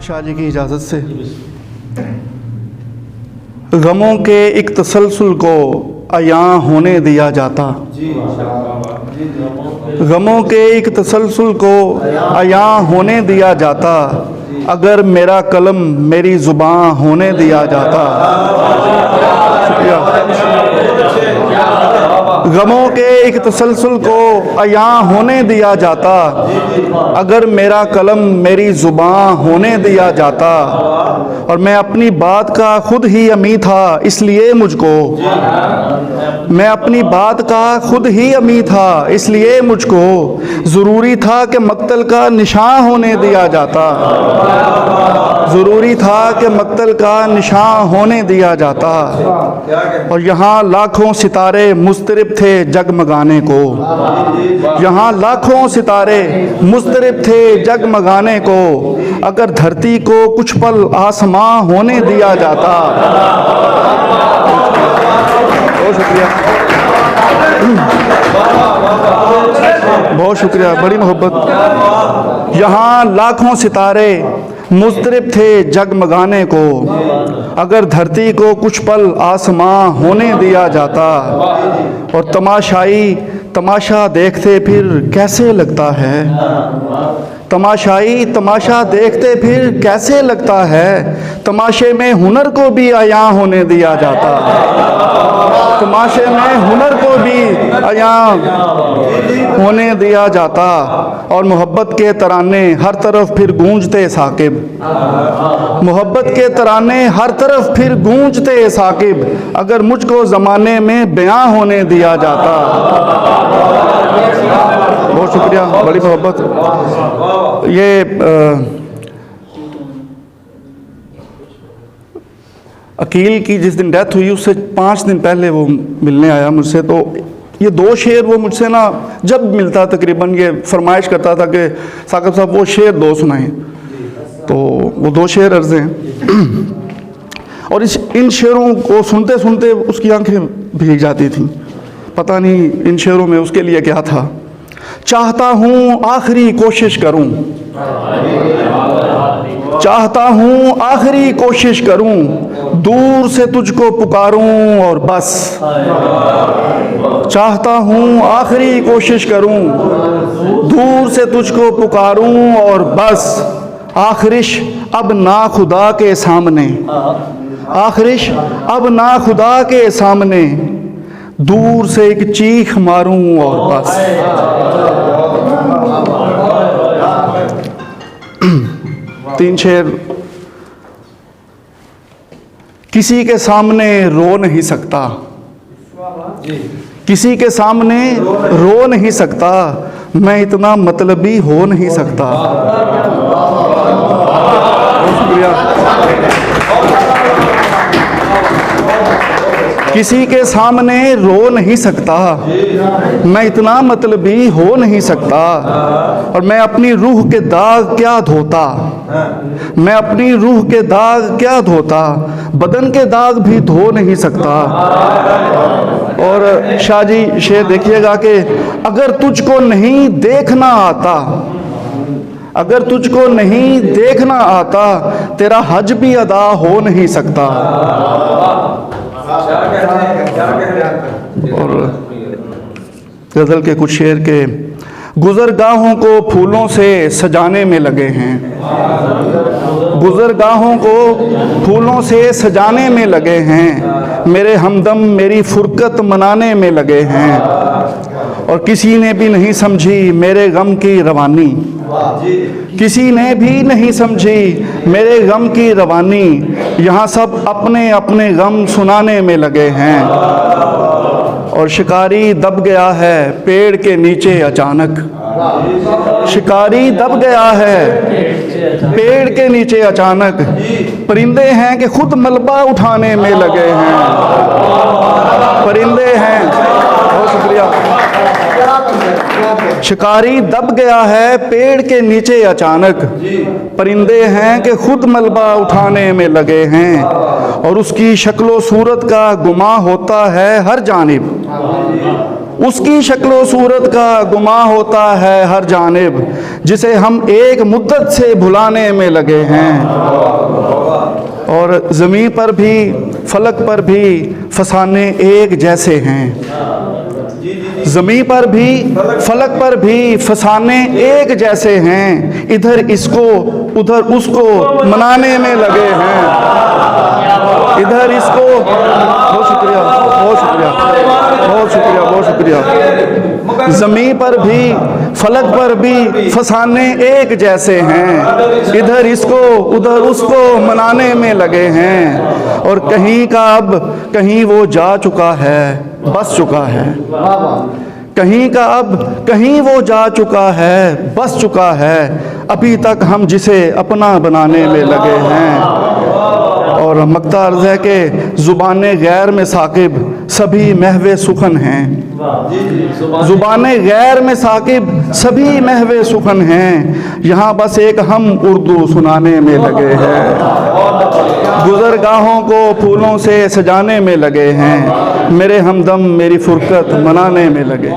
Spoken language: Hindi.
शाह जी की इजाज़त से गमों के एक तसलसल को अयां होने दिया जाता, गमों के एक तसलसल को अयां होने दिया जाता, अगर मेरा कलम मेरी ज़ुबान होने दिया जाता। गमों के एक तसलसल को अयां होने दिया जाता, अगर मेरा कलम मेरी ज़ुबान होने दिया जाता। और मैं अपनी बात का खुद ही अमी था, इसलिए मुझको, मैं अपनी बात का खुद ही अमी था, इसलिए मुझको ज़रूरी था कि मक्तल का निशान होने दिया जाता, ज़रूरी था कि मक्तल का निशान होने दिया जाता। और यहाँ लाखों सितारे मुस्तरिब थे जगमगाने को, यहाँ लाखों सितारे मुस्तरिब थे जगमगाने को, अगर धरती को कुछ पल आसमां होने दिया जाता। बहुत शुक्रिया, बहुत शुक्रिया, बड़ी मोहब्बत। यहाँ लाखों सितारे मुस्तरिब थे जगमगाने को, अगर धरती को कुछ पल आसमां होने दिया जाता। और तमाशाई तमाशा देखते फिर कैसे लगता है, तमाशाई तमाशा देखते फिर कैसे लगता है, तमाशे में हुनर को भी अयां होने दिया जाता, तमाशे में हुनर को भी अयां होने दिया जाता। और मोहब्बत के तराने हर तरफ फिर गूंजते साकिब, मोहब्बत के तराने हर तरफ फिर गूंजते साकिब, अगर मुझको ज़माने में बयां होने दिया जाता। बहुत शुक्रिया, बड़ी मोहब्बत। ये अकील की जिस दिन डेथ हुई उससे 5 दिन पहले वो मिलने आया मुझसे, तो ये 2 शेर वो मुझसे ना जब मिलता तकरीबन ये फरमाइश करता था कि साकिब साहब वो शेर 2 सुनाएं, तो वो 2 शेर अर्ज़ हैं। और इन शेरों को सुनते सुनते उसकी आंखें भीग जाती थीं, पता नहीं इन शेरों में उसके लिए क्या था। चाहता हूँ आखिरी कोशिश करूँ, चाहता हूँ आखिरी कोशिश करूँ, दूर से तुझको पुकारूँ और बस, चाहता हूँ आखिरी कोशिश करूँ, दूर से तुझको पुकारूँ और बस। आखिरिश अब ना खुदा के सामने, आखिरिश अब ना खुदा के सामने, दूर से एक चीख मारूं और बस। 3 शेर। किसी के सामने रो नहीं सकता, किसी के सामने रो नहीं सकता, मैं इतना मतलबी हो नहीं सकता। शुक्रिया। किसी के सामने रो नहीं सकता, मैं इतना मतलबी हो नहीं सकता। और मैं अपनी रूह के दाग क्या धोता, मैं अपनी रूह के दाग क्या धोता, बदन के दाग भी धो नहीं सकता। और शाह जी शेर देखिएगा कि अगर तुझको नहीं देखना आता, अगर तुझको नहीं देखना आता, तेरा हज भी अदा हो नहीं सकता। और गज़ल के कुछ शेर के गुज़रगाहों को फूलों से सजाने में लगे हैं, गुज़रगाहों को फूलों से सजाने में लगे हैं, मेरे हमदम मेरी फुरकत मनाने में लगे हैं। और किसी ने भी नहीं समझी मेरे गम की रवानी, किसी ने भी नहीं समझी मेरे गम की रवानी, यहाँ सब अपने अपने गम सुनाने में लगे हैं। और शिकारी दब गया है पेड़ के नीचे अचानक, शिकारी दब गया है पेड़ के नीचे अचानक, परिंदे हैं कि खुद मलबा उठाने में लगे हैं, परिंदे हैं। बहुत शुक्रिया। शिकारी दब गया है पेड़ के नीचे अचानक, परिंदे हैं कि खुद मलबा उठाने में लगे हैं। और उसकी शक्लो सूरत का गुमा होता है हर जानिब, उसकी शक्लो सूरत का गुमा होता है हर जानिब, जिसे हम एक मुद्दत से भुलाने में लगे हैं। और ज़मीं पर भी फलक पर भी फसाने एक जैसे हैं। ज़मीं पर भी फलक पर भी फसाने एक जैसे हैं। इधर इसको उधर उसको मनाने में लगे हैं। इधर इसको, बहुत शुक्रिया, बहुत शुक्रिया, बहुत शुक्रिया, बहुत शुक्रिया। ज़मीं पर भी फलक पर भी फसाने एक जैसे हैं। इधर इसको उधर उसको मनाने में लगे हैं। और कहीं का अब कहीं वो जा चुका है, बस चुका है। कहीं का अब कहीं वो जा चुका है, बस चुका है। अभी तक हम जिसे अपना बनाने में लगे हैं। और मक्ता अर्ज़ है कि ज़ुबाने गैर में साकिब सभी महवे सुखन हैं। ज़ुबाने गैर में साकिब सभी महवे सुखन हैं। यहाँ बस एक हम उर्दू सुनाने में लगे हैं। गुज़रगाहों को फूलों से सजाने में लगे हैं। मेरे हमदम मेरी फुरकत मनाने में लगे।